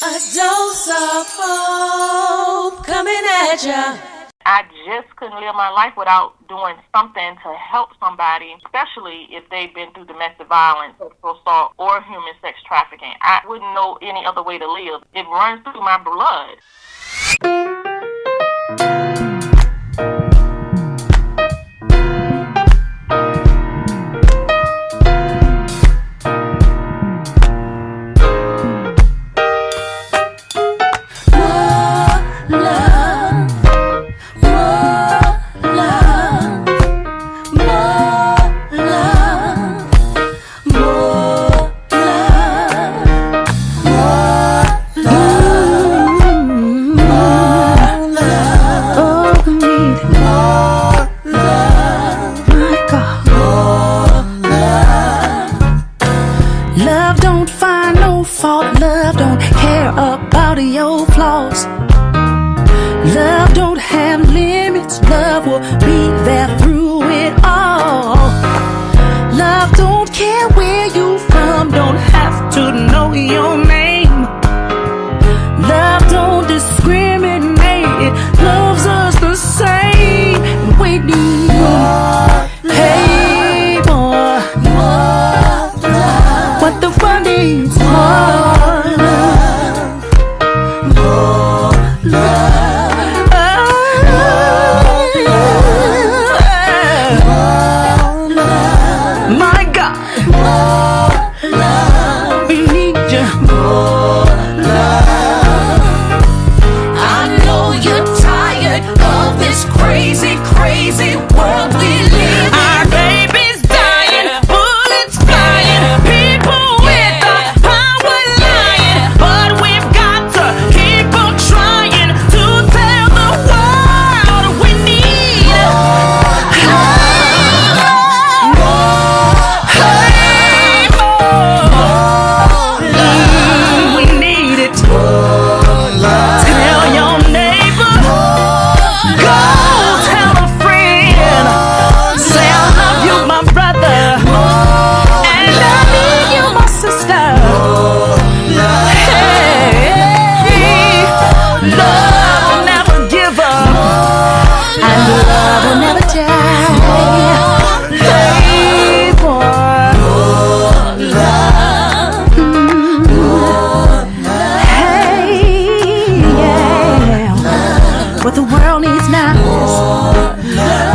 A dose of hope coming at ya. I just couldn't live my life without doing something to help somebody, especially if they've been through domestic violence, sexual assault, or human sex trafficking. I wouldn't know any other way to live. It runs through my blood. Love don't have limits. Love will be there through it all. Love don't care where you from. Don't have to know your name. Love don't discriminate. It loves us the same. We need more. Hey, more love. What the world needs more. Crazy world we live in. Our babies dying, bullets flying, people with the power lying. But we've got to keep on trying to tell the world we need we need it. Tell your neighbor, go. What the world needs now is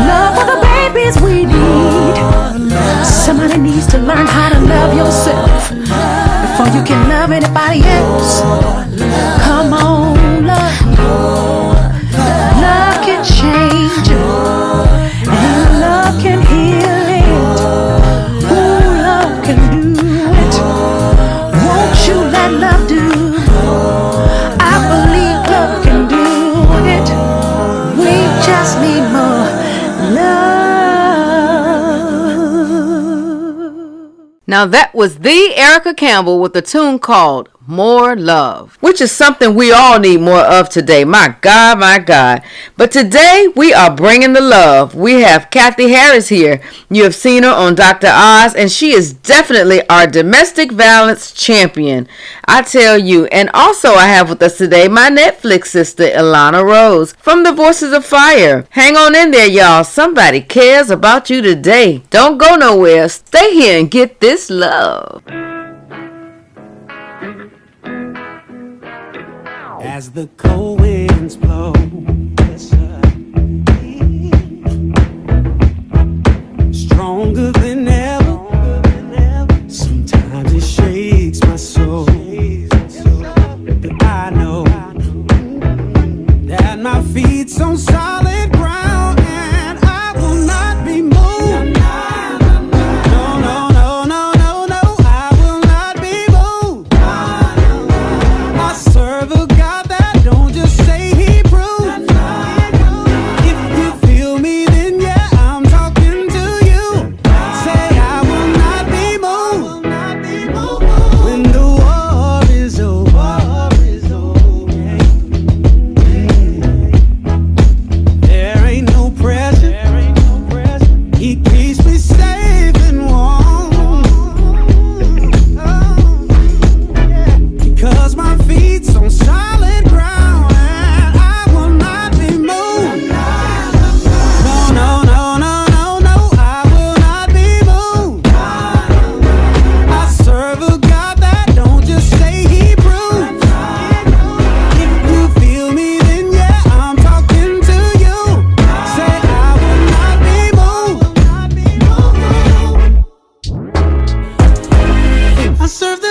love for the babies we need. Somebody needs to learn how to love yourself before you can love anybody else. Come on, love. Love can change it, and love can heal it. Ooh, love can do it. Won't you let love do? I believe love can do it. We just need more love. Now that was the Erica Campbell with a tune called More Love, which is something we all need more of today. My God, my God. But today we are bringing the love. We have Cathy Harris here. You have seen her on Dr. Oz, and she is definitely our domestic violence champion. I tell you. And also I have with us today my Netflix sister, Elana Rose, from the Voices of Fire. Hang on in there, y'all. Somebody cares about you today. Don't go nowhere. Stay here and get this love. As the cold winds blow, stronger than ever, sometimes it shakes my soul. But I know that my feet's on solid ground and I will not be moved.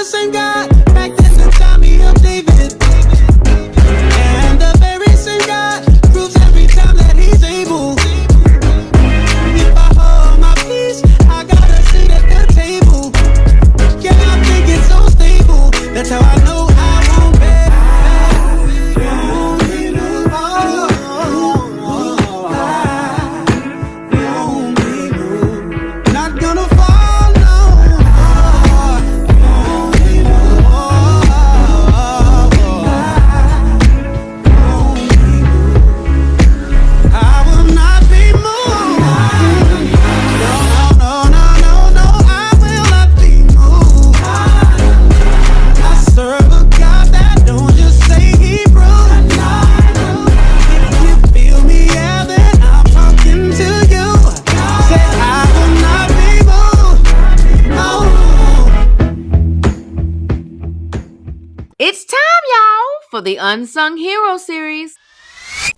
same God back in the time of David. And the very same God proves every time that he's able. If I hold my peace, I gotta sit at the table. Yeah, I think it's so stable. That's how I know I won't beg. Not gonna fall, no. I will not be moved. No, I will not be moved. I serve a God that don't just say he proves. If you feel me, yeah, then I'm talking to you. Say I will not be moved. No. It's time, y'all, for the Unsung Hero Series.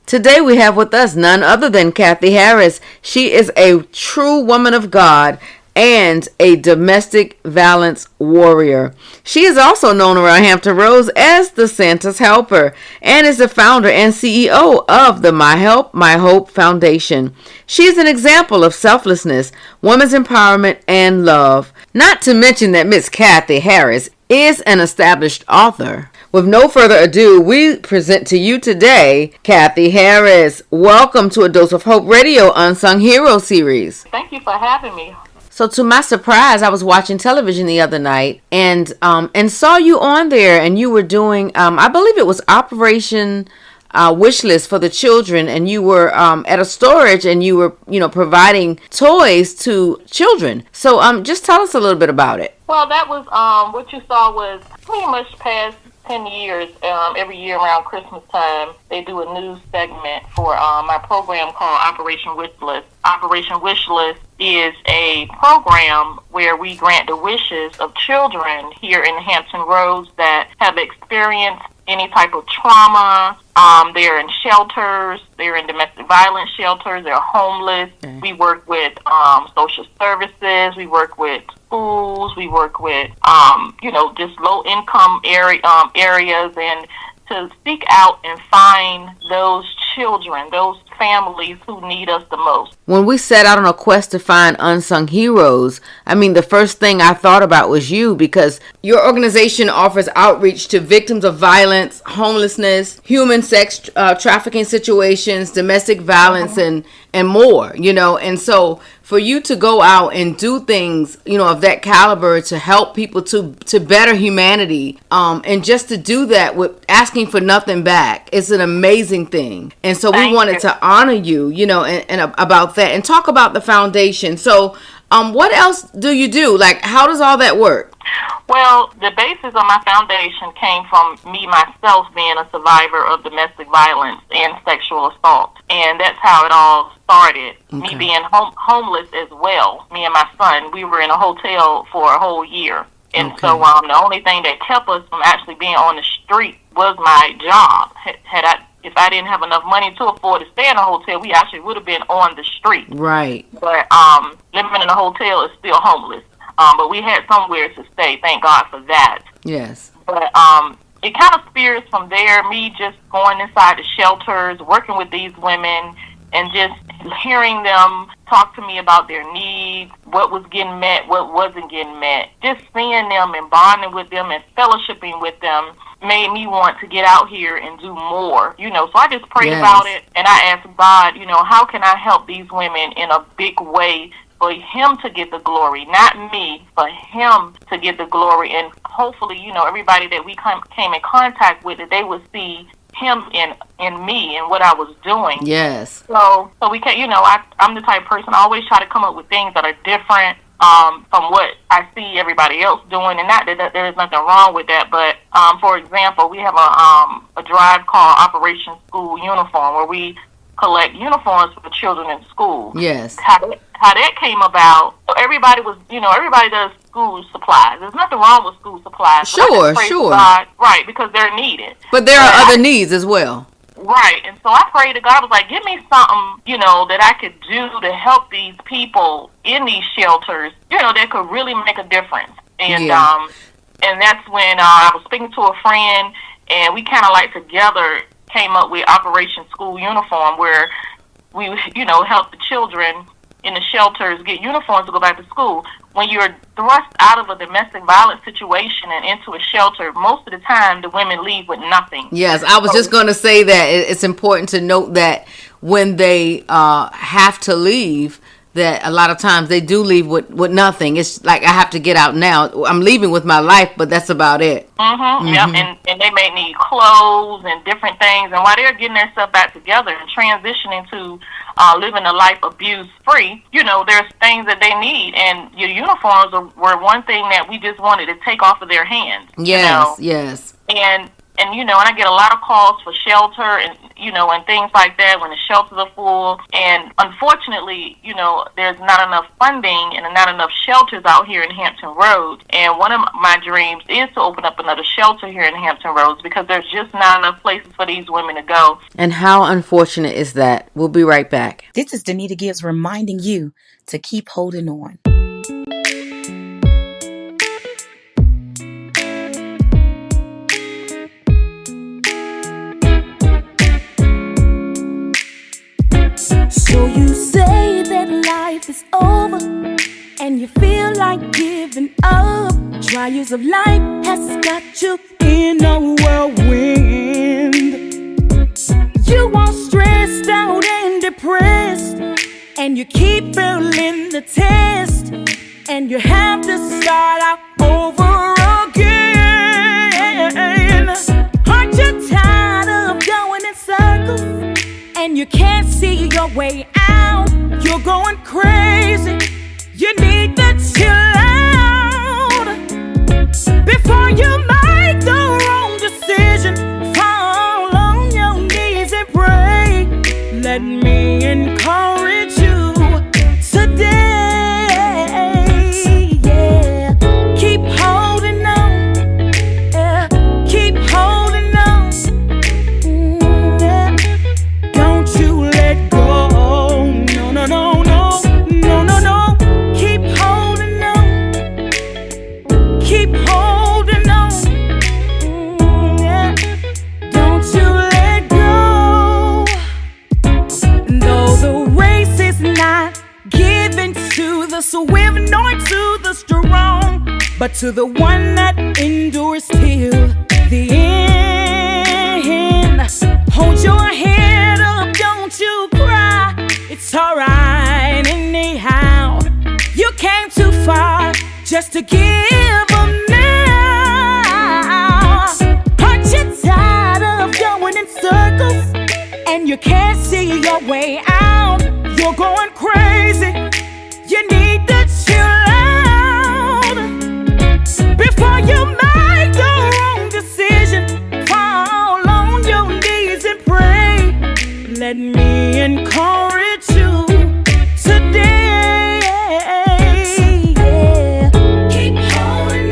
Today we have with us none other than Cathy Harris. She is a true woman of God and a domestic violence warrior. She is also known around Hampton Roads as the Santa's Helper and is the founder and CEO of the MyHelpMyHope Foundation. She is an example of selflessness, women's empowerment, and love. Not to mention that Miss Cathy Harris is an established author. With no further ado, we present to you today Cathy Harris. Welcome to A Dose of Hope Radio Unsung Hero Series. Thank you for having me. So to my surprise, I was watching television the other night and saw you on there, and you were doing, I believe it was Operation Wishlist for the children, and you were at a storage and you were, providing toys to children. So just tell us a little bit about it. Well, that was what you saw was pretty much past 10 years. Every year around Christmas time, they do a news segment for my program called Operation Wishlist. Operation Wishlist is a program where we grant the wishes of children here in Hampton Roads that have experienced any type of trauma. They're in shelters. They're in domestic violence shelters. They're homeless. Okay. We work with social services. We work with schools. We work with, just low-income areas, and to seek out and find those children, those families who need us the most. When we set out on a quest to find unsung heroes, the first thing I thought about was you, because your organization offers outreach to victims of violence, homelessness, human sex trafficking situations, domestic violence, and more, and so for you to go out and do things, of that caliber to help people to better humanity, and just to do that with asking for nothing back, it's an amazing thing. And so we wanted to honor you, and about that, and talk about the foundation. So what else do you do? Like, how does all that work? Well, the basis of my foundation came from me myself being a survivor of domestic violence and sexual assault. And that's how it all started. Okay. Me being homeless as well. Me and my son, we were in a hotel for a whole year. And so the only thing that kept us from actually being on the street was my job. If I didn't have enough money to afford to stay in a hotel, we actually would have been on the street. Right. But living in a hotel is still homeless. But we had somewhere to stay. Thank God for that. Yes. But it kind of spears from there, me just going inside the shelters, working with these women, and just hearing them talk to me about their needs, what was getting met, what wasn't getting met. Just seeing them and bonding with them and fellowshipping with them made me want to get out here and do more. So I just prayed about it, and I asked God, how can I help these women in a big way for him to get the glory, not me, for him to get the glory. And hopefully, everybody that we came in contact with, that they would see him in me and what I was doing. Yes. So we can, I'm the type of person, I always try to come up with things that are different from what I see everybody else doing, and not that there is nothing wrong with that, but for example, we have a drive called Operation School Uniform, where we collect uniforms for children in school. Yes. How that came about, everybody does school supplies. There's nothing wrong with school supplies. Sure. God, right, because they're needed. But there are other needs as well. Right, and so I prayed to God, I was like, give me something, that I could do to help these people in these shelters, that could really make a difference. And And that's when I was speaking to a friend, and we kind of like together came up with Operation School Uniform, where we, help the children in the shelters get uniforms to go back to school. When you're thrust out of a domestic violence situation and into a shelter, most of the time the women leave with nothing. Yes, I was just going to say that it's important to note that when they have to leave, that a lot of times they do leave with nothing. It's like, I have to get out now. I'm leaving with my life, but that's about it. Yep, and they may need clothes and different things. And while they're getting themselves back together and transitioning to living a life abuse-free, there's things that they need. And your uniforms were one thing that we just wanted to take off of their hands. Yes. And and I get a lot of calls for shelter and and things like that when the shelters are full. And unfortunately, there's not enough funding and not enough shelters out here in Hampton Roads. And one of my dreams is to open up another shelter here in Hampton Roads, because there's just not enough places for these women to go. And how unfortunate is that? We'll be right back. This is Danita Gibbs reminding you to keep holding on. So you say that life is over and you feel like giving up. Trials of life has got you in a whirlwind. You are stressed out and depressed, and you keep failing the test, and you have to start out over again. Aren't you tired of going in circles, and you can't see your way out? You're going crazy. You need to chill out before you make the wrong decision. Fall on your knees and pray. Let me encourage you today. Yeah, keep holding on. Yeah, keep holding on. Yeah. Don't you let go. No, no, no, no, no, no, no. Keep holding on. Keep holding on. Yeah. Don't you let go. Though the race is not given to the swift nor to the strong, but to the one that endures till the end. Hold your head up, don't you cry. It's alright anyhow. You came too far just to give up now. Aren't you tired of going in circles, and you can't see your way out? You're going crazy. You need to chill out before you make the wrong decision. Fall on your knees and pray. Let me encourage you today. Yeah. Keep holding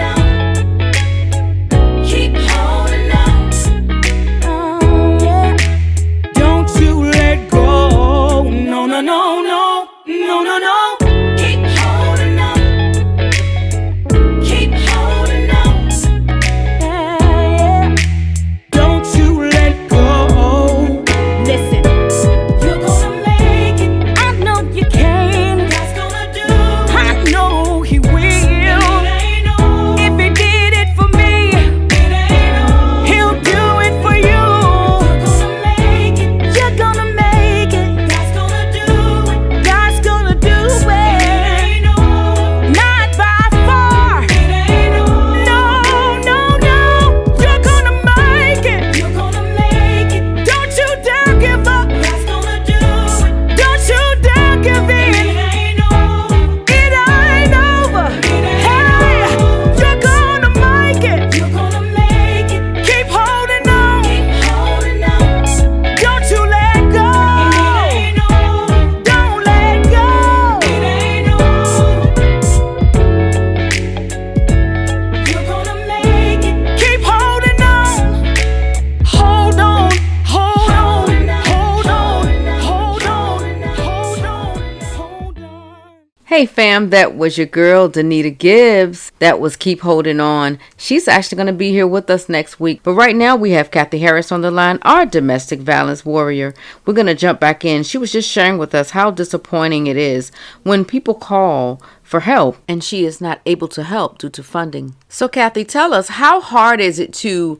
Okay, fam, that was your girl, Danita Gibbs. That was Keep Holding On. She's actually going to be here with us next week. But right now, we have Cathy Harris on the line, our domestic violence warrior. We're going to jump back in. She was just sharing with us how disappointing it is when people call for help and she is not able to help due to funding. So, Cathy, tell us, how hard is it to,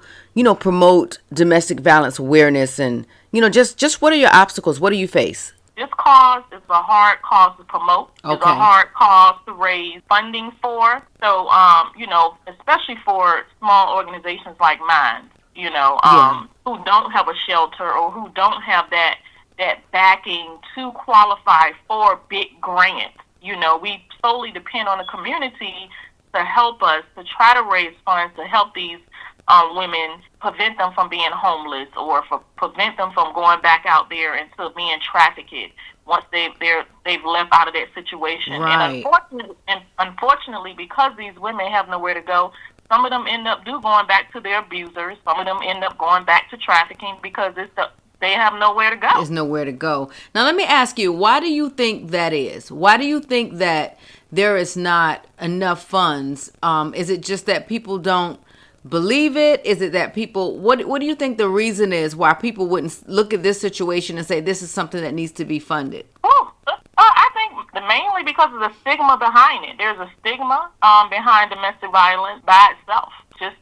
promote domestic violence awareness and, just what are your obstacles? What do you face? This cause is a hard cause to promote. It's a hard cause to raise funding for. So, especially for small organizations like mine, who don't have a shelter or who don't have that backing to qualify for big grants. We solely depend on the community to help us, to try to raise funds to help these women, prevent them from being homeless or prevent them from going back out there into being trafficked once they've left out of that situation. Right. And unfortunately, because these women have nowhere to go, some of them end up going back to their abusers. Some of them end up going back to trafficking because they have nowhere to go. There's nowhere to go. Now, let me ask you, why do you think that is? Why do you think that there is not enough funds? Is it just that people don't believe it? Is it that people, what do you think the reason is why people wouldn't look at this situation and say this is something that needs to be funded? I think mainly because of the stigma behind it. There's a stigma behind domestic violence by itself. Just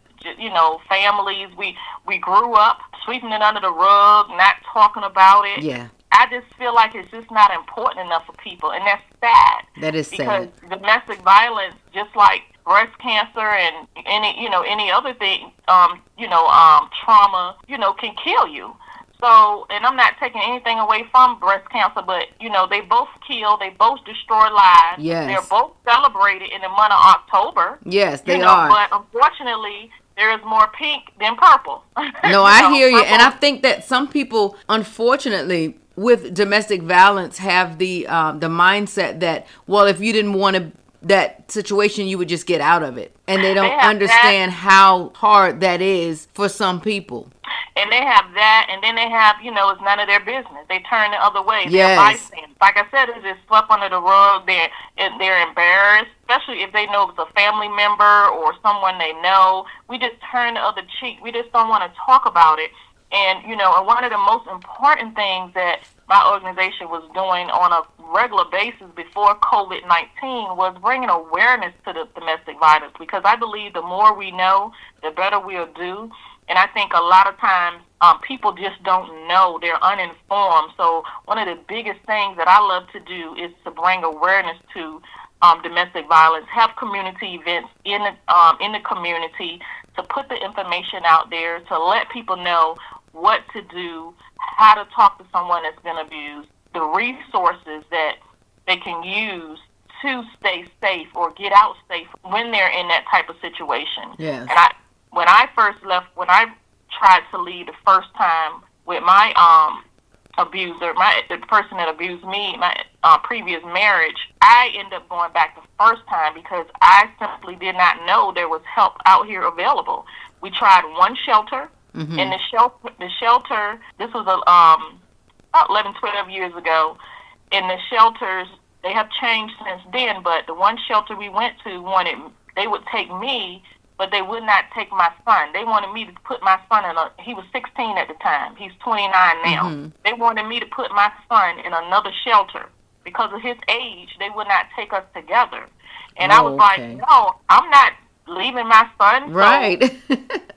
families, we grew up sweeping it under the rug, not talking about it. Yeah. I just feel like it's just not important enough for people, and that's sad. That is because sad. Domestic violence, just like breast cancer and any other thing, trauma, can kill you. So, and I'm not taking anything away from breast cancer, but they both kill, they both destroy lives. Yes. They're both celebrated in the month of October. Yes, they are. But unfortunately, there is more pink than purple. No, I hear you, and I think that some people, unfortunately, with domestic violence, have the mindset that, well, if you didn't want that situation, you would just get out of it, and they don't understand how hard that is for some people. And they have that, and then they have, it's none of their business. They turn the other way. Yes. They're bystanders. Like I said, it's just swept under the rug. They're embarrassed, especially if they know it's a family member or someone they know. We just turn the other cheek. We just don't want to talk about it. And, one of the most important things that my organization was doing on a regular basis before COVID-19 was bringing awareness to the domestic violence, because I believe the more we know, the better we'll do. And I think a lot of times people just don't know. They're uninformed. So one of the biggest things that I love to do is to bring awareness to domestic violence, have community events in the community, to put the information out there, to let people know what to do, how to talk to someone that's been abused, the resources that they can use to stay safe or get out safe when they're in that type of situation. Yes. And when I first left, when I tried to leave the first time with my abuser, the person that abused me, my previous marriage, I ended up going back the first time because I simply did not know there was help out here available. We tried one shelter, and the shelter, this was about 11, 12 years ago, and the shelters, they have changed since then, but the one shelter we went to they would take me, but they would not take my son. They wanted me to put my son he was 16 at the time. He's 29 now. They wanted me to put my son in another shelter because of his age. They would not take us together. And I was like, no, I'm not leaving my son. Right.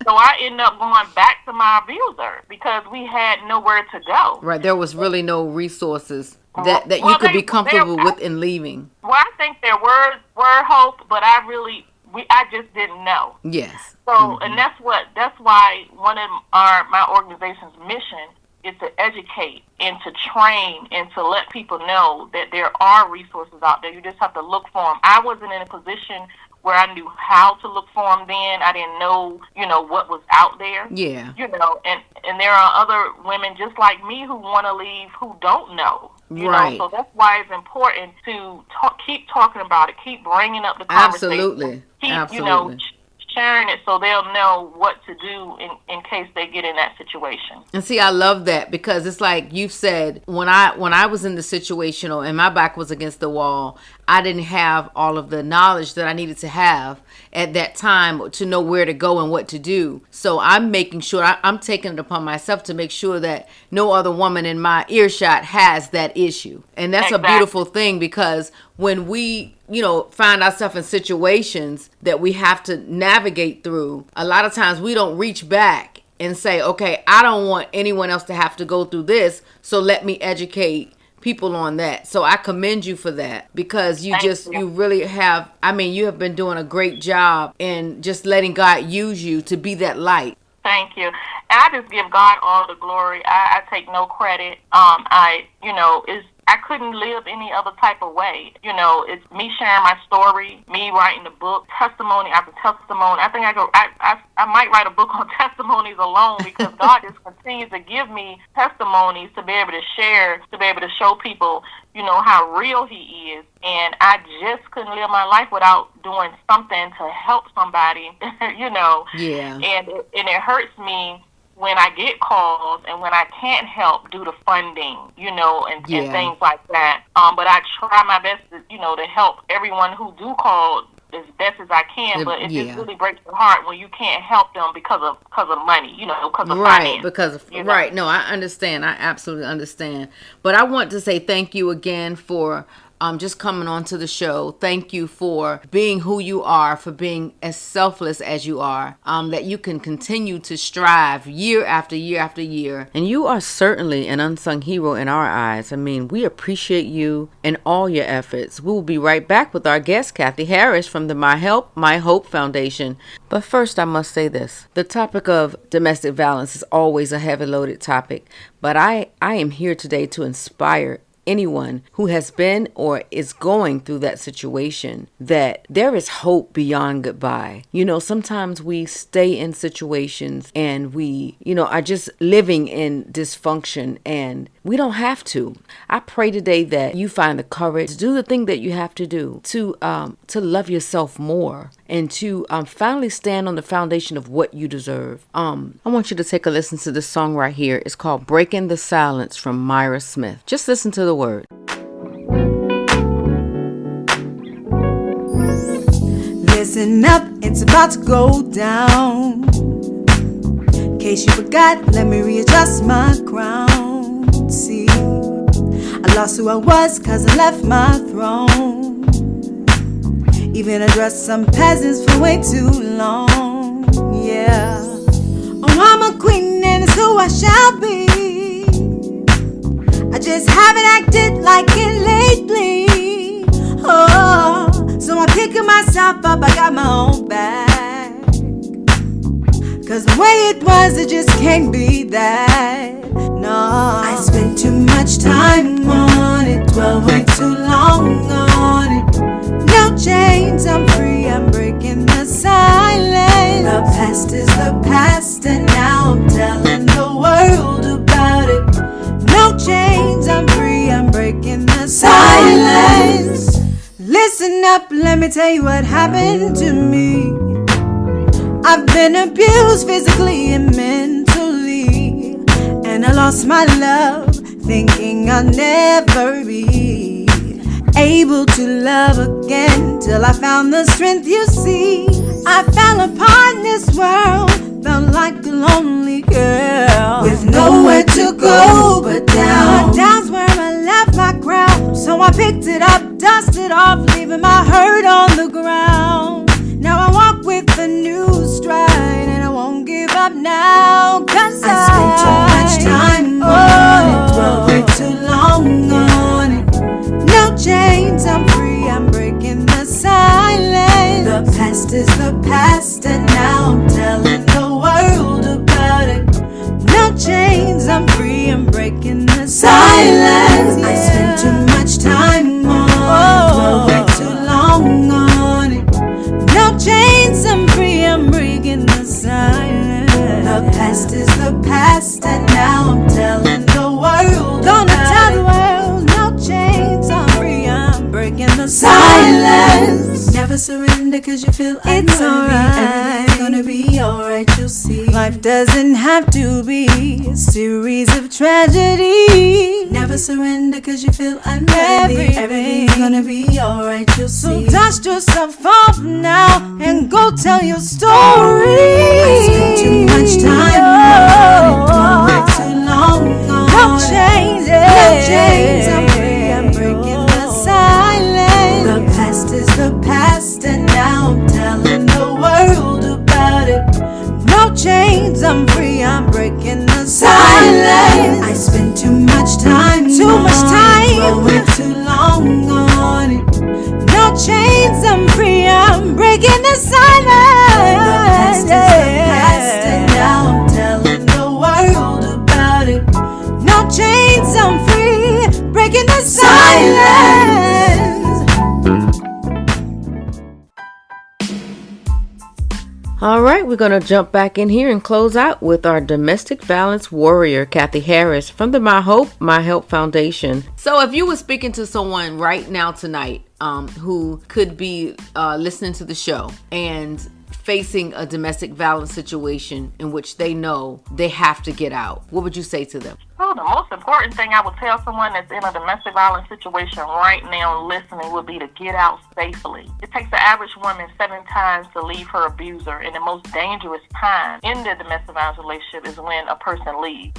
So I ended up going back to my abuser because we had nowhere to go. Right. There was really no resources that you could be comfortable with in leaving. Well, I think there were hope, but I just didn't know. Yes. So, and that's why one of my organization's mission is to educate and to train and to let people know that there are resources out there. You just have to look for them. I wasn't in a position where I knew how to look for them then. I didn't know, what was out there. Yeah. And there are other women just like me who want to leave who don't know. Right. So that's why it's important to keep talking about it, keep bringing up the conversation. Absolutely. Keep, Absolutely. sharing it so they'll know what to do in case they get in that situation. And see, I love that, because it's like you've said, when I was in the situation and my back was against the wall, I didn't have all of the knowledge that I needed to have at that time to know where to go and what to do. So I'm making sure I'm taking it upon myself to make sure that no other woman in my earshot has that issue. And that's Exactly. a beautiful thing, because when we, find ourselves in situations that we have to navigate through, a lot of times we don't reach back and say, okay, I don't want anyone else to have to go through this, so let me educate people on that. So I commend you for that, because you really have, you have been doing a great job in just letting God use you to be that light. Thank you. And I just give God all the glory. I take no credit. I couldn't live any other type of way. It's me sharing my story, me writing the book, testimony after testimony. I think I might write a book on testimonies alone, because God just continues to give me testimonies to be able to share, to be able to show people, how real He is. And I just couldn't live my life without doing something to help somebody, Yeah. And it hurts me when I get calls and when I can't help due to funding, and things like that. But I try my best to help everyone who do call as best as I can. But it just really breaks your heart when you can't help them because of money, because of finance. Right. No, I understand. I absolutely understand. But I want to say thank you again for just coming on to the show. Thank you for being who you are, for being as selfless as you are, that you can continue to strive year after year after year. And you are certainly an unsung hero in our eyes. We appreciate you and all your efforts. We will be right back with our guest, Cathy Harris from the MyHelpMyHope Foundation. But first, I must say this. The topic of domestic violence is always a heavy-loaded topic, but I am here today to inspire anyone who has been or is going through that situation that there is hope beyond goodbye. Sometimes we stay in situations and we, are just living in dysfunction, and we don't have to. I pray today that you find the courage to do the thing that you have to do, to love yourself more, and to finally stand on the foundation of what you deserve. I want you to take a listen to this song right here. It's called Breaking the Silence from Myra Smith. Just listen to the word. Listen up, it's about to go down. In case you forgot, let me readjust my crown. See, I lost who I was cause I left my throne. Even addressed some peasants for way too long. Yeah. Oh, I'm a queen and it's who I shall be. I just haven't acted like it lately. Oh, so I'm picking myself up, I got my own back. Cause the way it was, it just can't be that. No, I spent too much time on it, dwell way too long on it. No chains, I'm free, I'm breaking the silence. The past is the past, and now I'm telling the world about it. No chains, I'm free, I'm breaking the silence. Listen up, let me tell you what happened to me. I've been abused physically and mentally, and I lost my love, thinking I'll never be able to love again, till I found the strength, you see. I fell upon this world, felt like a lonely girl, with nowhere to go but down. Down's where I left my crown, so I picked it up, dusted off, leaving my hurt on the ground. Now I walk with a new stride, and I won't give up now, cause I spent too much time on it, dwell way too long on it. No chains, I'm free, I'm breaking the silence. The past is the past, and now I'm telling the world about it. No chains, I'm free, I'm breaking the silence. I spent too much time on it, dwell way too long on it. No chains, I'm free, I'm breaking the silence. The past is the past, and now I'm telling the world. Gonna tell the world, no chains, I'm free, I'm breaking the silence. Never surrender cause you feel it's alright. Everything's gonna be alright, you'll see. Life doesn't have to be a series of tragedy. Never surrender cause you feel unworthy. Everything's gonna be alright, you'll see. So dust yourself off now and go tell your story. I spent too much time on it, too long on no chains, no chains. I'm free, I'm breaking the silence. The past is the past and now I'm telling the world about it. No chains, I'm free, I'm breaking the silence. I spent too much time, too long on it. No chains, I'm free, I'm breaking the silence. The past is the past and now I'm telling the world about it. No chains, I'm free, breaking the silence. All right, we're going to jump back in here and close out with our domestic violence warrior, Cathy Harris, from the MyHelp Foundation. So if you were speaking to someone right now tonight who could be listening to the show and facing a domestic violence situation in which they know they have to get out, what would you say to them? Oh, the most important thing I would tell someone that's in a domestic violence situation right now listening would be to get out safely. It takes the average woman 7 times to leave her abuser, and the most dangerous time in the domestic violence relationship is when a person leaves.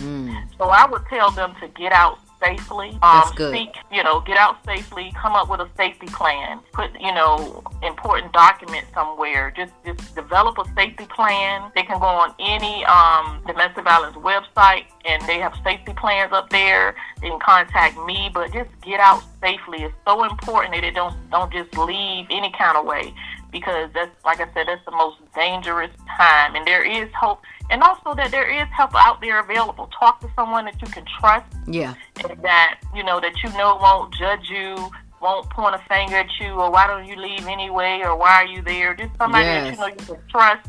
So I would tell them to get out safely. That's good. Get out safely, come up with a safety plan, put, important documents somewhere. Just develop a safety plan. They can go on any domestic violence website and they have safety plans up there. They can contact me, but just get out safely. It's so important that they don't just leave any kind of way, because that's, like I said, that's the most dangerous time. And there is hope. And also that there is help out there available. Talk to someone that you can trust. Yeah. And that you know won't judge you, won't point a finger at you, or why don't you leave anyway, or why are you there? Just somebody that you can trust,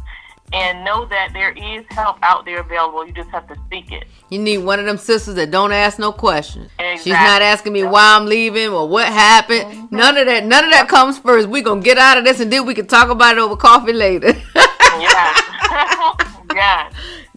and know that there is help out there available. You just have to seek it. You need one of them sisters that don't ask no questions. Exactly. She's not asking me why I'm leaving or what happened. Mm-hmm. None of that comes first. We're going to get out of this and then we can talk about it over coffee later. Yeah. Yeah.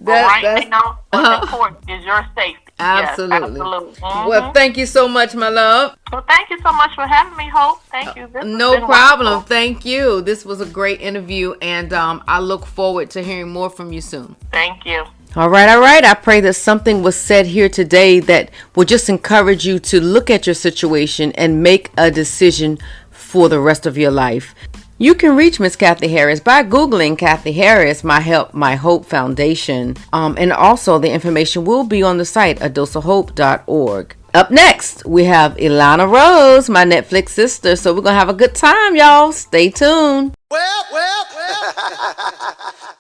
Right now, what's important is your safety. Absolutely. Yes, absolutely. Mm-hmm. Well, thank you so much, my love. Well, thank you so much for having me, Hope. Thank you. No problem. Wonderful. Thank you. This was a great interview, and I look forward to hearing more from you soon. Thank you. All right. I pray that something was said here today that will just encourage you to look at your situation and make a decision for the rest of your life. You can reach Miss Cathy Harris by Googling Cathy Harris, MyHelpMyHope Foundation. And also the information will be on the site, adoseofhope.org. Up next, we have Elana Rose, my Netflix sister. So we're going to have a good time, y'all. Stay tuned. Well.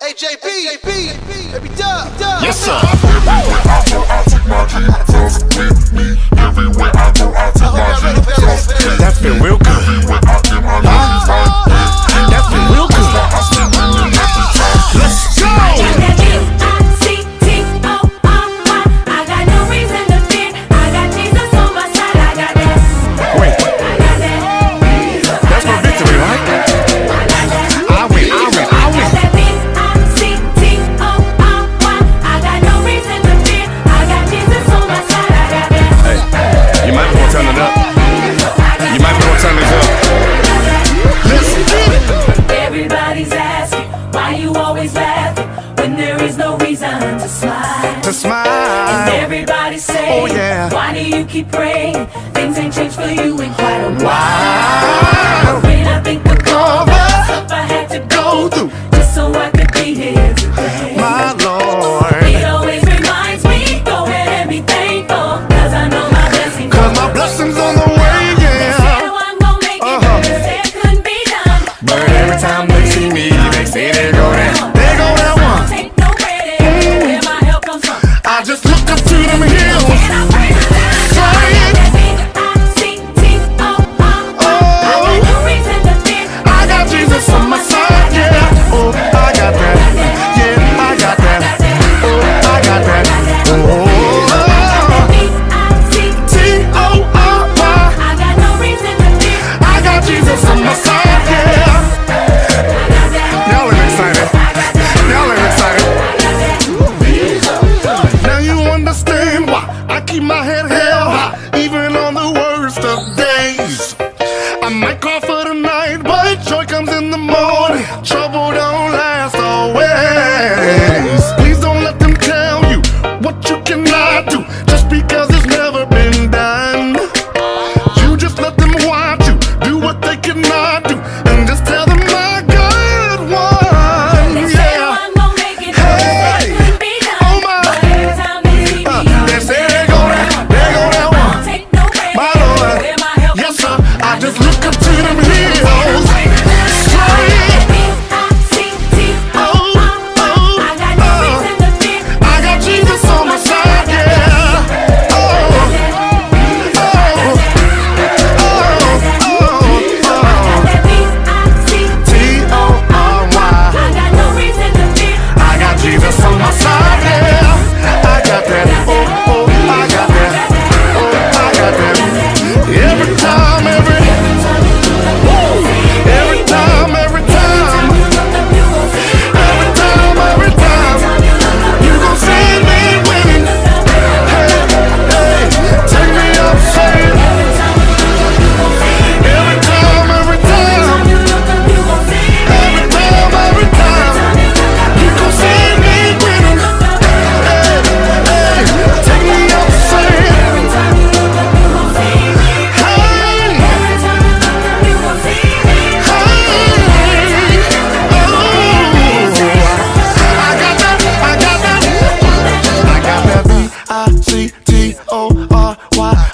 Hey, JP, baby Dub. Yes, sir. Everywhere I go, I take my Jesus with me. Everywhere I go, I take my Jesus with me. That feel real good. Everywhere I get my Jesus right there. That feel real good. I spend money every time. Let's go. I got no reason to fear. I got Jesus on my side. I got that. Wait. I got that. That's my victory, right? I win. You might want to turn it up. You might want to turn this up. Listen. Everybody's asking why you always laughing when there is no reason to smile. And everybody's saying, why do you keep praying? Things ain't changed for you in quite a while. When I think of all the stuff I had to go through just so I could be here today, My Lord. it always reminds me, go ahead and be thankful, cause I know my blessings. Cause my blessings on the way, yeah. Said I'm gonna make it, they said it couldn't be done. But every time they see me, they say they go down. They go down one. Take no credit, where my help comes from. I just look up to them hills. And I pray to them. Saying, I got no reason to fear. I got Jesus on my side, yeah. Oh, Jesus on my side, yeah. I got that, oh, I got that, oh, I got that. Every time, every time, every time, every time, you gon' see me winning. Hey, hey, take me up, say it. Every time, every time, every time, you gon' see me winning. Hey, hey, take me up, say it.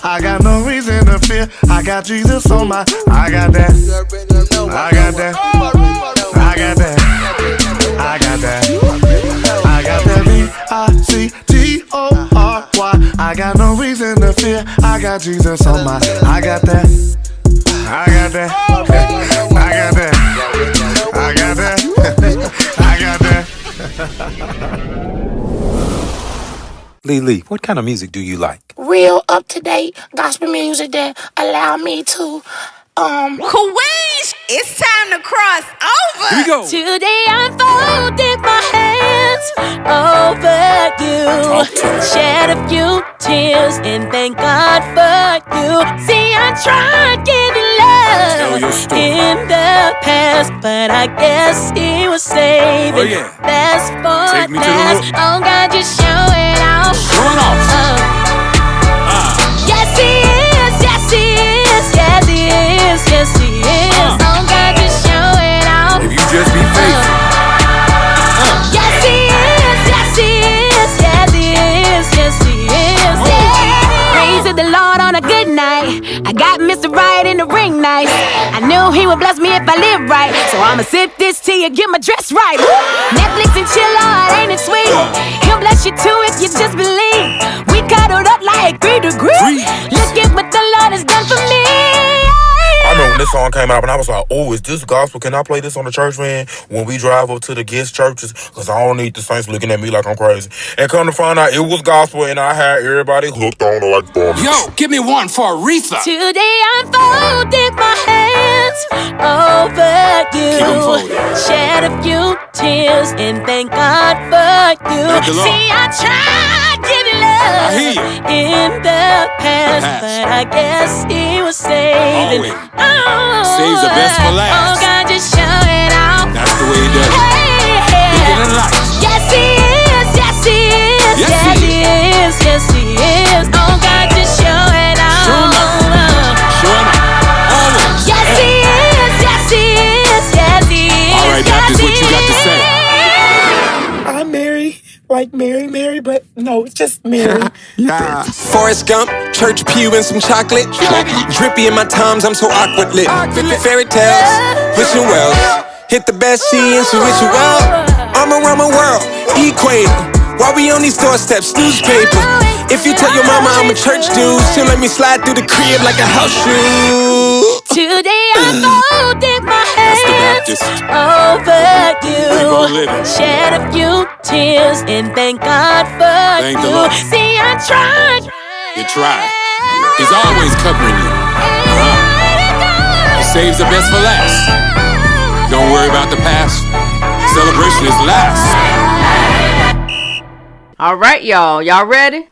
I got no reason to fear. I got Jesus on my. I got that. I got that. I got that. I got that. I got that VICTORY. I got no reason to fear. I got Jesus on my. I got that. I got that. I got that. I got that. I got that. Lee, what kind of music do you like? Real up-to-date gospel music that allow me to, Queens, it's time to cross over. Here we go. Today I folded my hands over you. Shed a few tears and thank God for you. See, I tried giving love in the past, but I guess He was saving best for last. Oh God, just show it off. Show it off. Yes, He is. Yes, He is. Yes, He is. Yes, He is. Oh God, just show it off. If you just be faithful. Yes, He is. Yes, He is. Yes, He is. Yes, He is. Yeah. Praise to the Lord on a good night. I got Mr. Right in the ring nice. I knew He would bless me if I live right. So I'ma sip this tea and get my dress right. Netflix and chill out, ain't it sweet? He'll bless you too if you just believe. We cuddled up like 3 degrees. Look at what the Lord has done for me. I remember when this song came out and I was like, oh, is this gospel? Can I play this on the church van when we drive up to the guest churches? Because I don't need the saints looking at me like I'm crazy. And come to find out it was gospel and I had everybody hooked on it like bombs. Yo, give me one for Aretha. Today I folded my hands over you. Keep 'em folded. Shed a few tears and thank God for you. Thank the Lord. See, I tried giving I hear love you. in the past, but I guess He was saving. Saves the best for last. Oh God, just show it off. That's the way He does it. Bigger than life. Yes, He is. Yes, He is. Yes, Yes, He He is. Yes, He is. Oh God, just show it off. Show 'em up. Show 'em up. Always. Yes, He is. Yes, He is. Yes, He is. All right, Baptist, what you got to say? I'm Mary, like Mary, but no, it's just Mary. Yeah. Forrest Gump, church pew and some chocolate. Drippy in my times, I'm so awkward lit. Fairy tales, wishing wells. Hit the best she and she wish you well. I'm around my world, equator. While we on these doorsteps, newspaper. If you tell your mama I'm a church dude, she'll let me slide through the crib like a house shoe. Today I folded my hands over you. Shed a few tears and thank God for Thank the you. Lord. See, I tried. You try. He's always covering you. He saves the best for last. Don't worry about the past. Celebration is last. All right, y'all. Y'all ready?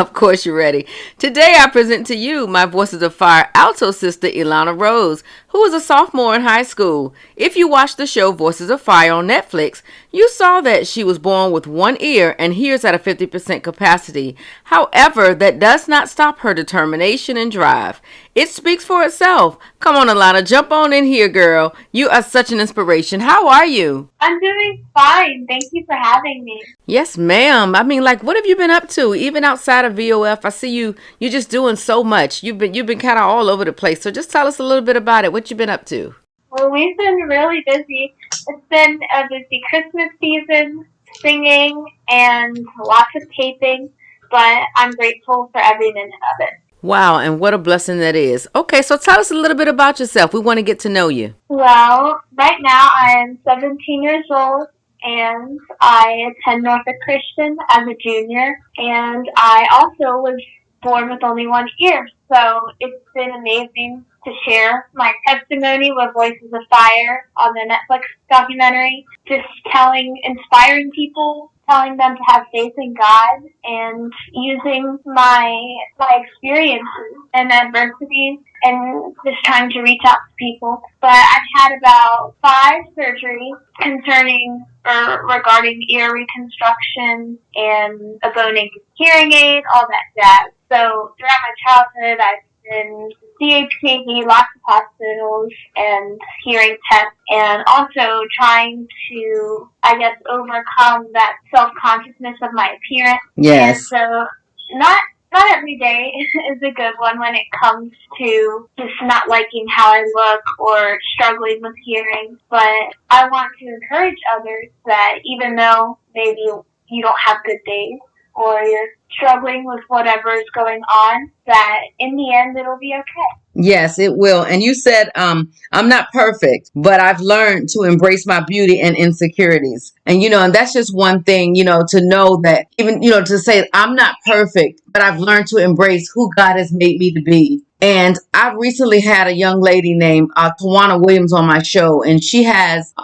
Of course you're ready. Today I present to you my Voices of Fire alto sister, Elana Rose, who is a sophomore in high school. If you watched the show Voices of Fire on Netflix, you saw that she was born with one ear and hears at a 50% capacity. However, that does not stop her determination and drive. It speaks for itself. Come on, Elana, jump on in here, girl. You are such an inspiration. How are you? I'm doing fine. Thank you for having me. Yes, ma'am. I mean, like, what have you been up to? Even outside of VOF, I see you're just doing so much. You've been kind of all over the place. So just tell us a little bit about it. What you been up to? Well, we've been really busy. It's been a busy Christmas season, singing, and lots of taping, but I'm grateful for every minute of it. Wow, and what a blessing that is. Okay, so tell us a little bit about yourself. We want to get to know you. Well, right now I am 17 years old, and I attend Norfolk Christian as a junior, and I also was born with only one ear. So it's been amazing to share my testimony with Voices of Fire on the Netflix documentary, just inspiring people, telling them to have faith in God, and using my experiences and adversities and just trying to reach out to people. But I've had about 5 surgeries concerning or regarding ear reconstruction and a bone-anchored hearing aid, all that jazz. So throughout my childhood, I've been CHPD, lots of hospitals and hearing tests, and also trying to, I guess, overcome that self-consciousness of my appearance. Yes. And so not every day is a good one when it comes to just not liking how I look or struggling with hearing. But I want to encourage others that even though maybe you don't have good days or you're struggling with whatever is going on, that in the end it'll be okay. Yes, it will. And you said, I'm not perfect, but I've learned to embrace my beauty and insecurities. And, and that's just one thing, to know that even, to say I'm not perfect, but I've learned to embrace who God has made me to be. And I recently had a young lady named Tawana Williams on my show, and she has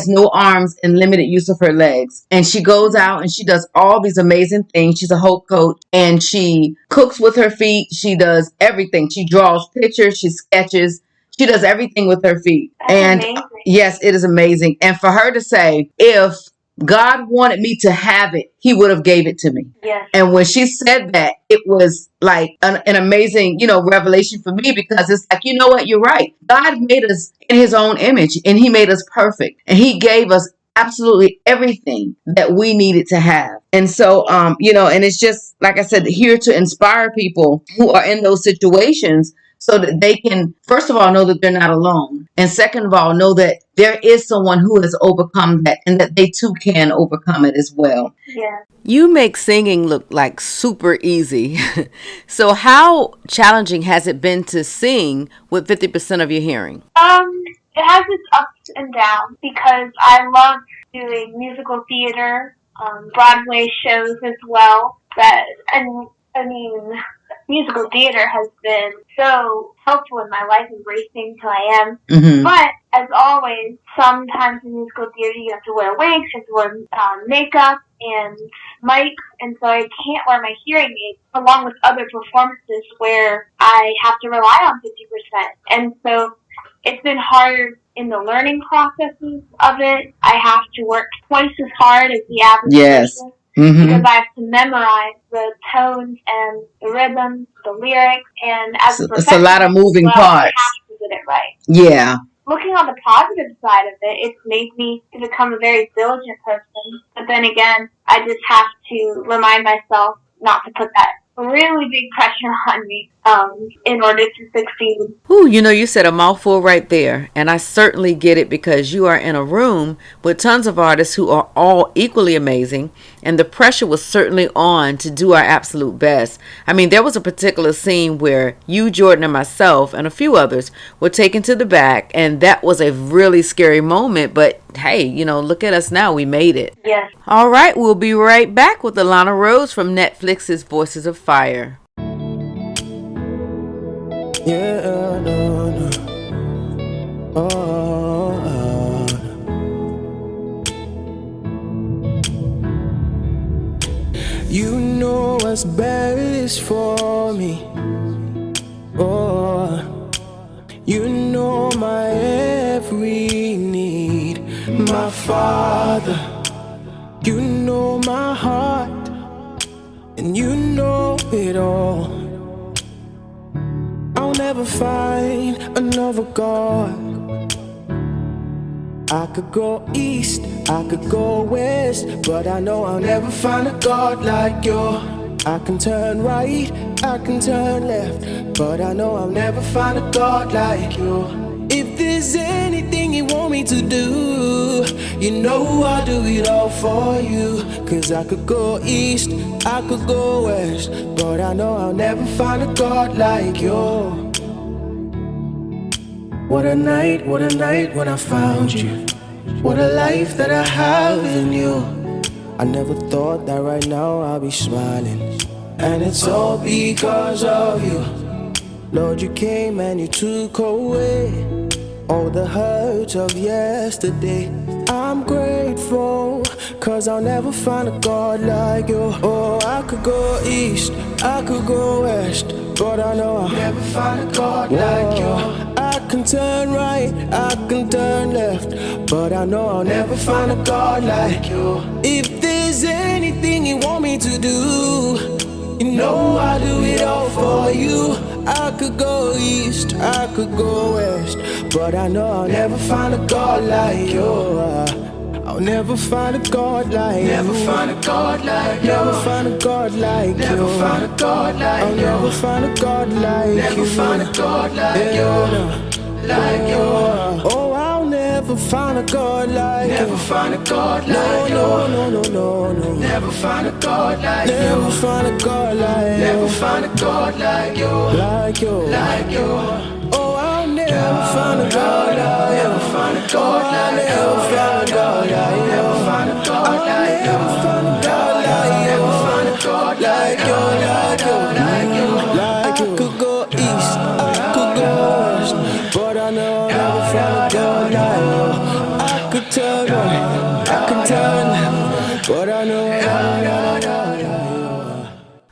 no arms and limited use of her legs. And she goes out and she does all these amazing things. She's a hope coach, and she cooks with her feet. She does everything. She draws pictures. She sketches. She does everything with her feet. That's and amazing. Yes, it is amazing. And for her to say, if God wanted me to have it, he would have gave it to me. Yes. And when she said that, it was like an amazing, revelation for me, because it's like, you know what, you're right. God made us in his own image, and he made us perfect, and he gave us absolutely everything that we needed to have. And so, and it's just, like I said, here to inspire people who are in those situations, so that they can, first of all, know that they're not alone. And second of all, know that there is someone who has overcome that, and that they too can overcome it as well. Yeah. You make singing look like super easy. So how challenging has it been to sing with 50% of your hearing? It has its ups and downs, because I love doing musical theater, Broadway shows as well. Musical theater has been so helpful in my life, embracing who I am. Mm-hmm. But as always, sometimes in musical theater you have to wear wigs, you have to wear makeup and mics, and so I can't wear my hearing aids, along with other performances where I have to rely on 50%. And so it's been hard in the learning processes of it. I have to work twice as hard as the average person. Mm-hmm. Because I have to memorize the tones and the rhythms, the lyrics, and as a it's a lot of moving parts. I have to get it right. Yeah. Looking on the positive side of it, it's made me to become a very diligent person. But then again, I just have to remind myself not to put that really big pressure on me in order to succeed. Ooh, you said a mouthful right there. And I certainly get it, because you are in a room with tons of artists who are all equally amazing. And the pressure was certainly on to do our absolute best. I mean, there was a particular scene where you, Jordan, and myself and a few others were taken to the back. And that was a really scary moment. But hey, look at us now. We made it. Yes. All right. We'll be right back with Elana Rose from Netflix's Voices of Fire. Yeah, no. You know what's best for me. Oh, you know my every need. My Father, you know my heart, and you know it all. I'll never find another God. I could go east, I could go west, but I know I'll never find a God like you. I can turn right, I can turn left, but I know I'll never find a God like you. If there's anything you want me to do, you know I'll do it all for you. Cause I could go east, I could go west, but I know I'll never find a God like you. What a night when I found you. What a life that I have in you. I never thought that right now I'll be smiling, and it's all because of you. Lord, you came and you took away all the hurts of yesterday. I'm grateful, cause I'll never find a God like you. Oh, I could go east, I could go west, but I know I'll never find a God like you. I can turn right, I can turn left, but I know I'll never find a God like you. If there's anything you want me to do, you know I'll do it all for you. I could go east, I could go west, but I know I'll never find a God like you. I'll never find a God like you. Never find a God like you. Never find a God like you. Never find a God like you. I'll never find a God like you. Never find a God like you. Like you. Oh, I'll never find a God like you. Never find a God like you. No, no, no, no, no. Never find a God like you. Never find a God like you. Never find a God like you. Like you. Like you. Oh, I'll never find a God like you. Never find a God like you. Never find a God like you. Never find a God like you. Never find a God like you. Never find a God like you. Like you. Like you. Like you. I could go east, I could go west, but I know I'll never find a God like you. I could turn right, I could turn left, but I know I'll never find a God like you.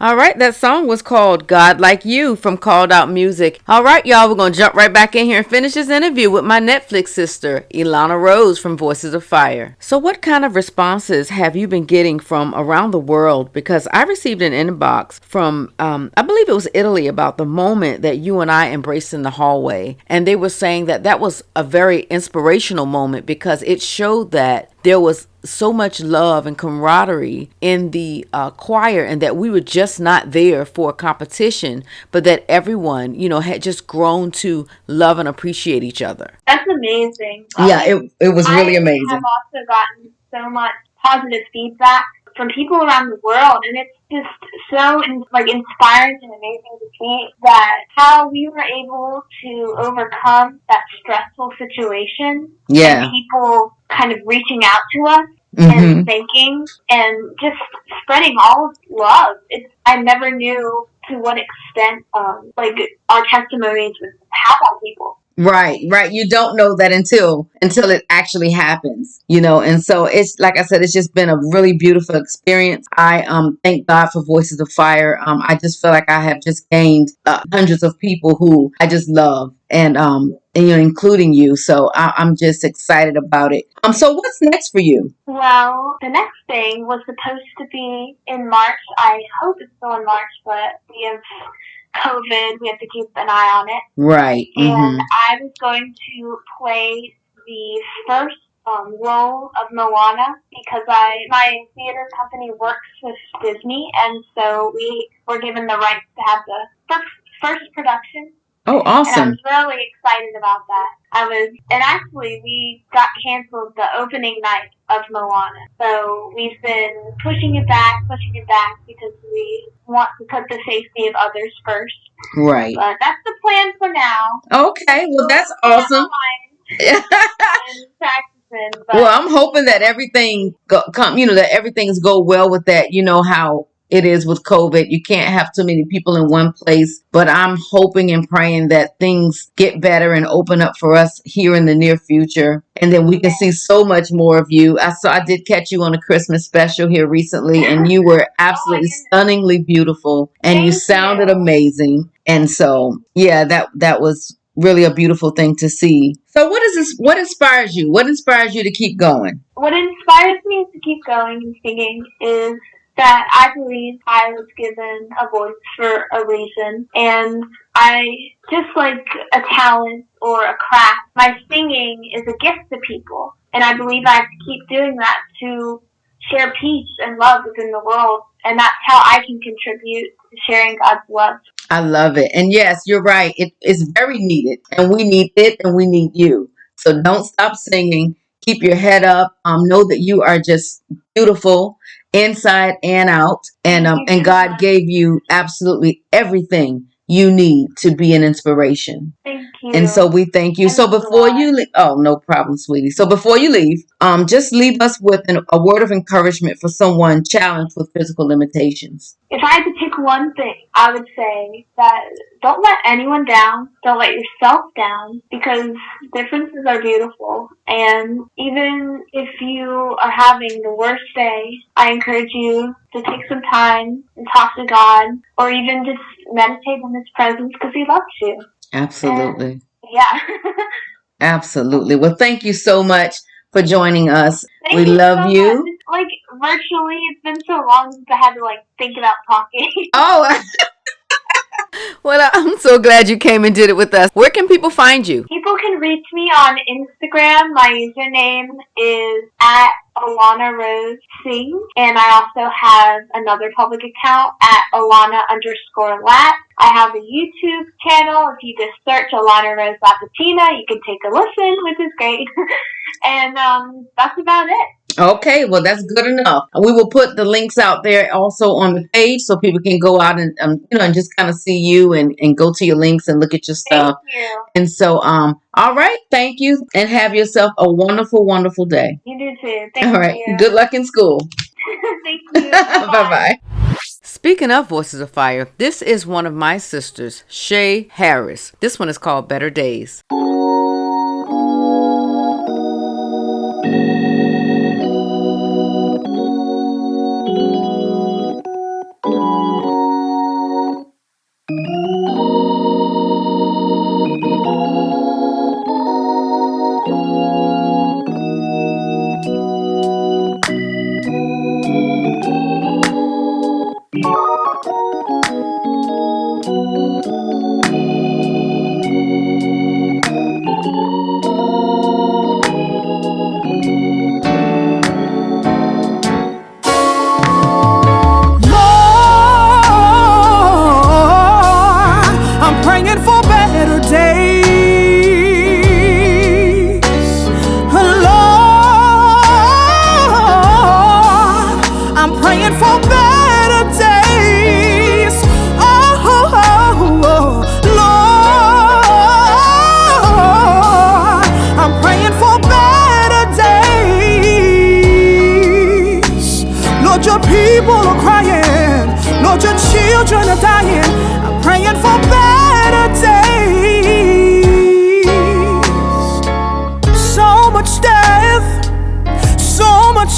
All right, that song was called God Like You from Called Out Music. All right, y'all, we're going to jump right back in here and finish this interview with my Netflix sister, Elana Rose from Voices of Fire. So what kind of responses have you been getting from around the world? Because I received an inbox from, I believe it was Italy, about the moment that you and I embraced in the hallway. And they were saying that that was a very inspirational moment because it showed that there was so much love and camaraderie in the choir, and that we were just not there for a competition, but that everyone, you know, had just grown to love and appreciate each other. That's amazing. Yeah, it was really amazing. I have also gotten so much positive feedback from people around the world, and it's just so inspiring and amazing to see that how we were able to overcome that stressful situation. Yeah. And people kind of reaching out to us Mm-hmm. and thanking and just spreading all of love. I never knew to what extent our testimonies would have on people. Right. You don't know that until it actually happens, you know. And so it's like I said, it's just been a really beautiful experience. I thank God for Voices of Fire. I just feel like I have just gained hundreds of people who I just love, and you know, including you. So I'm just excited about it. So what's next for you? Well, the next thing was supposed to be in March. I hope it's still in March, but we have COVID. We have to keep an eye on it. Right. And I was going to play the first role of Moana because my theater company works with Disney, and so we were given the rights to have the first production. Oh, awesome. And I was really excited about that. And actually we got canceled the opening night of Moana. So we've been pushing it back because we want to put the safety of others first. Right. But that's the plan for now. Okay, well that's awesome. Well, I'm hoping that everything that everything's go well with that. You know how it is with COVID. You can't have too many people in one place, but I'm hoping and praying that things get better and open up for us here in the near future. And then we can see so much more of you. I did catch you on a Christmas special here recently, and you were absolutely stunningly beautiful, and you sounded amazing. And so, yeah, that was really a beautiful thing to see. So what inspires you? What inspires you to keep going? What inspires me to keep going and singing is that I believe I was given a voice for a reason, and I just like a talent or a craft. My singing is a gift to people, and I believe I have to keep doing that to share peace and love within the world, and that's how I can contribute to sharing God's love. I love it. And yes, you're right. It is very needed, and we need it, and we need you. So don't stop singing. Keep your head up. Know that you are just beautiful inside and out, and God gave you absolutely everything you need to be an inspiration. Thank you. And so we thank you. So before you leave, oh, no problem, sweetie. So before you leave, just leave us with a word of encouragement for someone challenged with physical limitations. If I had to pick one thing, I would say that don't let anyone down. Don't let yourself down, because differences are beautiful. And even if you are having the worst day, I encourage you to take some time and talk to God, or even just meditate in His presence, because He loves you. Absolutely. And, yeah. Absolutely. Well, thank you so much for joining us. Thank we you love so you. much. Like, virtually, it's been so long since I had to, think about talking. Oh, well, I'm so glad you came and did it with us. Where can people find you? People can reach me on Instagram. My username is at Elana Rose Sing, and I also have another public account at Elana_Lat. I have a YouTube channel. If you just search Elana Rose Latina, you can take a listen, which is great. And that's about it. Okay, well, that's good enough. We will put the links out there also on the page so people can go out and and just kind of see you and go to your links and look at your stuff. Thank you. And so, all right, thank you, and have yourself a wonderful, wonderful day. You do too. Thank all right, you. good luck in school. Thank you. Bye-bye. Speaking of Voices of Fire, this is one of my sisters, Cathy Harris. This one is called Better Days.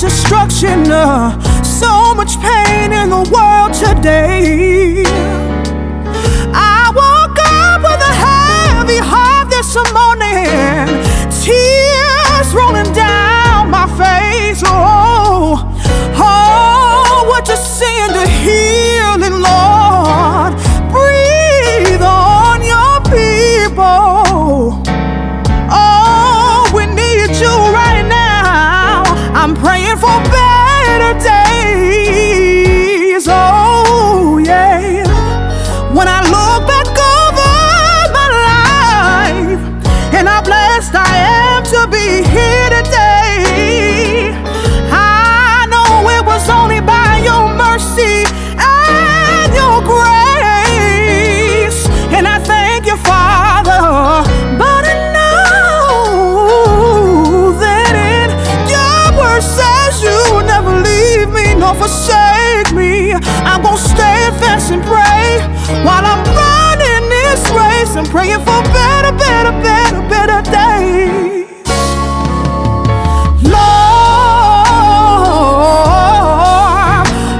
Destruction, so much pain in the world today. I woke up with a heavy heart this morning, tears rolling down my face. Oh, what you send to healing, Lord. Breathe on your people. Oh, we need you right now. I'm praying for better days. Oh, yeah. When I look back over my life, and how blessed I am to be here today, I know it was only by your mercy and your grace. And I thank you, Father. But I know that in your word says you never leave me nor forsake me. I'm gonna stay fast and pray while I'm running this race. I'm praying for better, better, better, better days. Lord,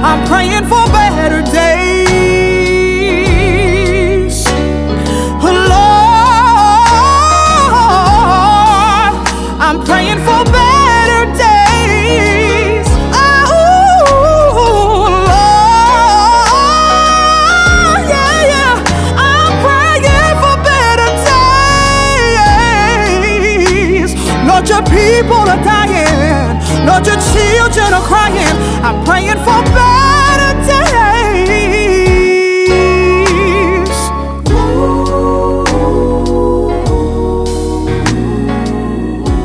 I'm praying for better days. Lord, I'm praying for better days. Oh, Lord, yeah, yeah. I'm praying for better days. Lord, your people are dying. Lord, your children are crying. I'm praying for better days.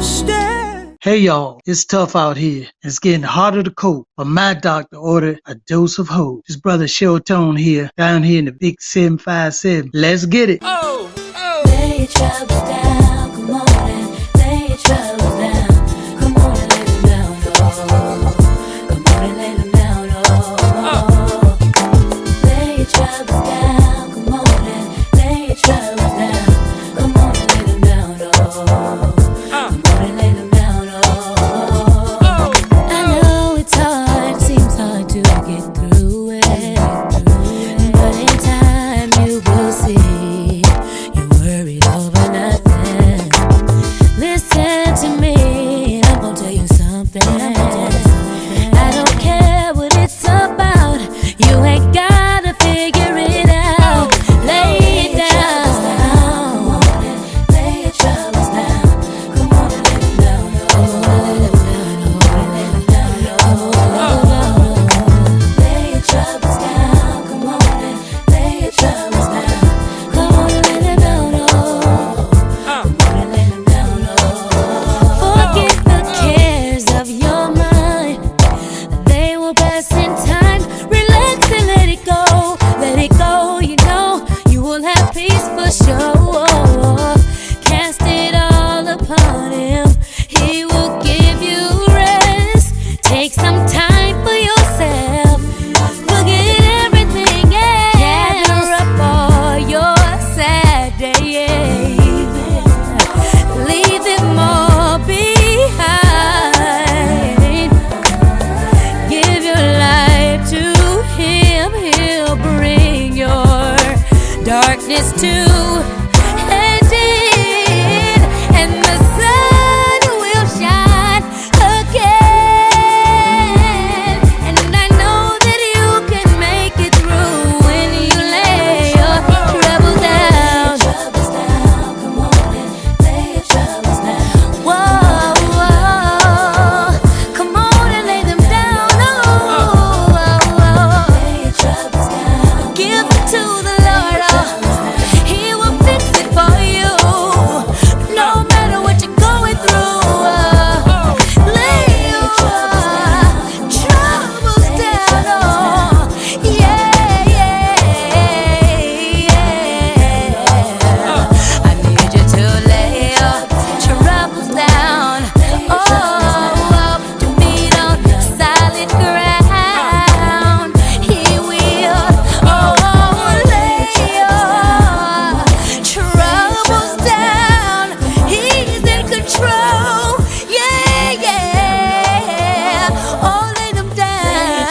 Stay. Hey Hey y'all, it's tough out here. It's getting harder to cope, but my doctor ordered a dose of hope. This brother Showtone here, down here in the big 757. Let's get it. Oh, oh. Lay your troubles down, come on and lay your troubles down. Come on and lay them down, oh. Come on and lay them down, oh. Lay your troubles down, come on and lay your troubles down. Come on and lay them down, oh. Come on and lay them down, oh. I know it's hard, seems hard to get through it. But in time you will see you're worried over nothing. Listen to me, and I'm gonna tell you something. I don't care what it's about, you ain't gotta figure it out. Lay it down. Come on and lay your troubles down. Come on and lay them down. Come on and lay them down. Lay your troubles down. Come on and lay your troubles down. Come on and lay them down. Come on and lay them down. Forget the cares of your mind. They will pass in time. Relax and let it go. Let it go, you know you will have peace for sure. Cast it all upon him. He will give you rest. Take some time for yourself. Forget everything else. Gather up all your sad days. Leave them all behind. Give your life to him. He'll bring your darkness to an end, and the sun will shine again. And I know that you can make it through when you lay your troubles down. Come on and lay your troubles down. Whoa, whoa. Come on and lay them down. Oh, lay your troubles down. Give it to the Lord. Oh, He will fix it for you. No matter what you're going through. Lay your troubles down. Oh, yeah, yeah. I need you to lay your troubles down. Oh, to meet on solid ground. He will. Oh, lay your troubles down. He's in control. Yeah, yeah. Oh, lay them down.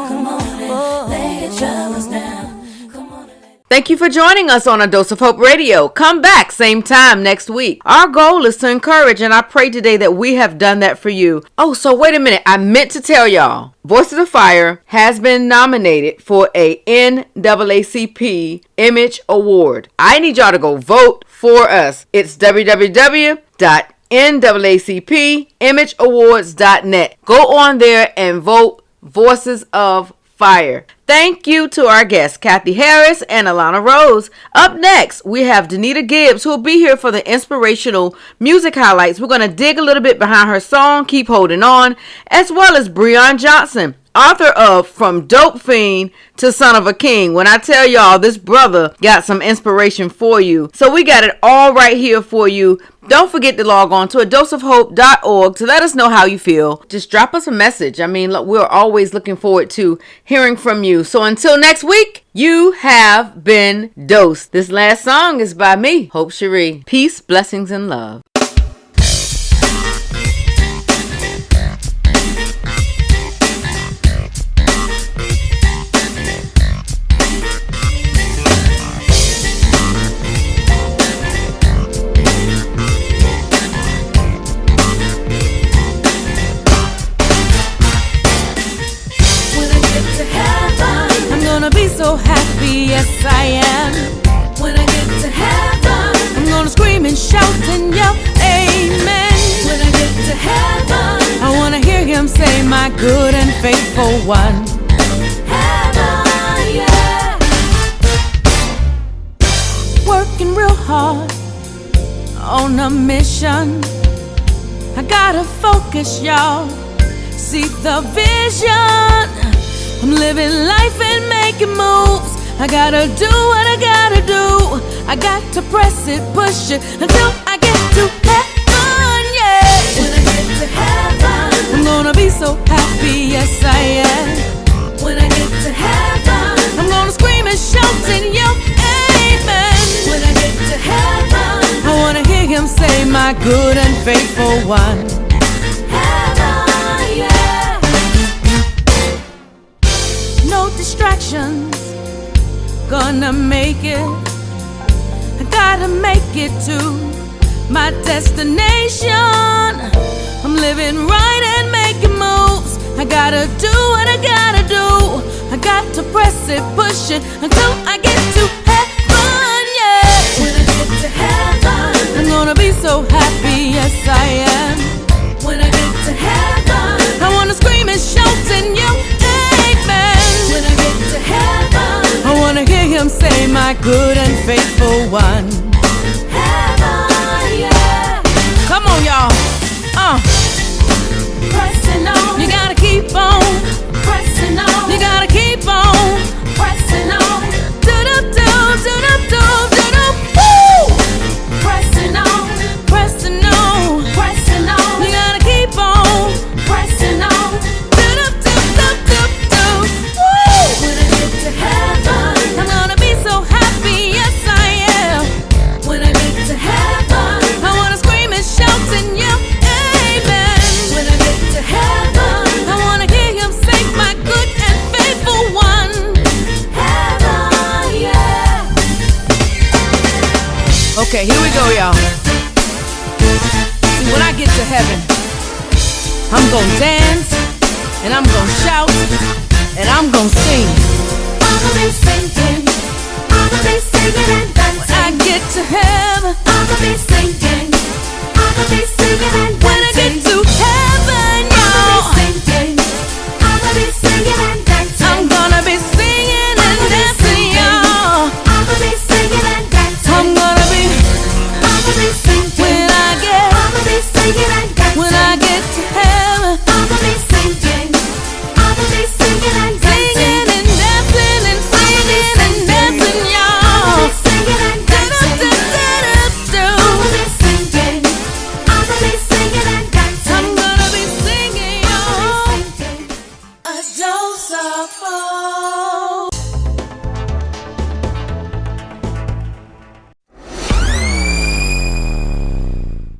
Come on and lay your troubles down. Come on and lay. Thank you for joining us on A Dose of Hope Radio. Come back same time next week. Our goal is to encourage, and I pray today that we have done that for you. Oh, so wait a minute. I meant to tell y'all. Voices of Fire has been nominated for a NAACP Image Award. I need y'all to go vote for us. It's www.naacpimageawards.net. Go on there and vote Voices of Fire. Thank you to our guests, Cathy Harris and Elana Rose. Up next, we have Danita Gibbs, who will be here for the inspirational music highlights. We're going to dig a little bit behind her song, Keep Holding On, as well as Breon Johnson, author of From Dope Fiend to Son of a King. When I tell y'all, this brother got some inspiration for you. So we got it all right here for you. Don't forget to log on to adoseofhope.org to let us know how you feel. Just drop us a message. I mean, look, we're always looking forward to hearing from you. So until next week, you have been dosed. This last song is by me, Hope Cherie. Peace, blessings, and love. So happy, yes I am. When I get to heaven, I'm gonna scream and shout and yell, amen. when I get to heaven, I wanna hear him say, my good and faithful one. heaven, yeah. Working real hard on a mission. I gotta focus, y'all. See the vision. I'm living life and making moves. I gotta do what I gotta do. I got to press it, push it until I get to heaven, yeah. When I get to heaven, I'm gonna be so happy, yes I am. When I get to heaven, I'm gonna scream and shout in your amen. When I get to heaven, I wanna hear him say, my good and faithful one. Heaven, yeah. No distractions, gonna make it. I gotta make it to my destination. I'm living right and making moves. I gotta do what I gotta do. I got to press it, push it until I get to heaven, yeah. When I get to heaven, I'm gonna be so happy, yes I am. When I get to heaven, I wanna scream and shout in your amen. When I get to heaven, I wanna hear him say, my good and faithful one. Heaven, yeah. Come on, y'all. Pressing on. You gotta keep on. Pressing on. You gotta keep on. Pressing on. Woo! Pressing on. Pressing on. Pressing on. You gotta keep on. Pressing on. Woo! When I get to heaven, I'm gonna be so happy, yes I am. When I get to heaven, I wanna scream and shout in your amen. When I get to heaven, I wanna hear him say, my good and faithful one. Heaven, yeah. Okay, here we go, y'all. See, when I get to heaven, I'm gonna dance, and I'm gonna shout, and I'm gonna sing. I'ma be singing, I'ma be singing and dancing. When I get to heaven,